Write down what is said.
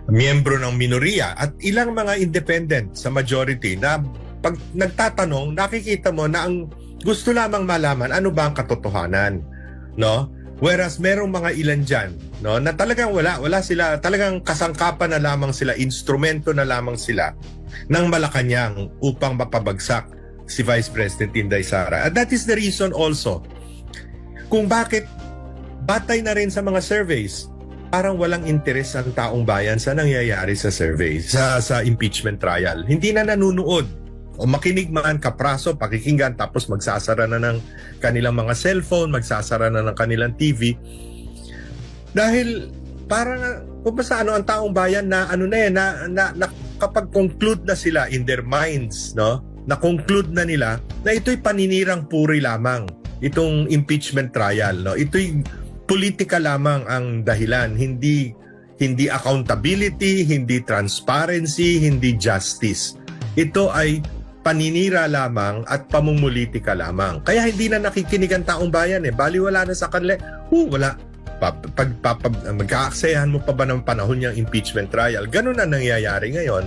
miyembro ng minoriya at ilang mga independent sa majority na pag nagtatanong, nakikita mo na ang gusto lamang malaman ano ba ang katotohanan, no? Whereas merong mga ilan dyan, no, na talagang wala sila, talagang kasangkapan na lamang sila, instrumento na lamang sila ng Malacanang upang mapabagsak si Vice President Inday Sara. And that is the reason also kung bakit batay na rin sa mga surveys, parang walang interes ang taong bayan sa nangyayari sa survey, sa impeachment trial. Hindi na nanunood. O makinig man, kapraso, pakikinggan, tapos magsasara na ng kanilang mga cellphone, magsasara na ng kanilang TV. Dahil parang kung basta ang taong bayan na kapag conclude na sila in their minds, no? Na-conclude na nila na ito'y paninirang puri lamang, itong impeachment trial, no? Ito'y politika lamang ang dahilan, hindi accountability, hindi transparency, hindi justice. Ito ay paninira lamang at pamumulitika lamang. Kaya hindi na nakikinig ang taong bayan eh. Baliwala na sa kanila. Wala. Magkaaksayahan mo pa ba ng panahon niyang impeachment trial? Ganun na nangyayari ngayon.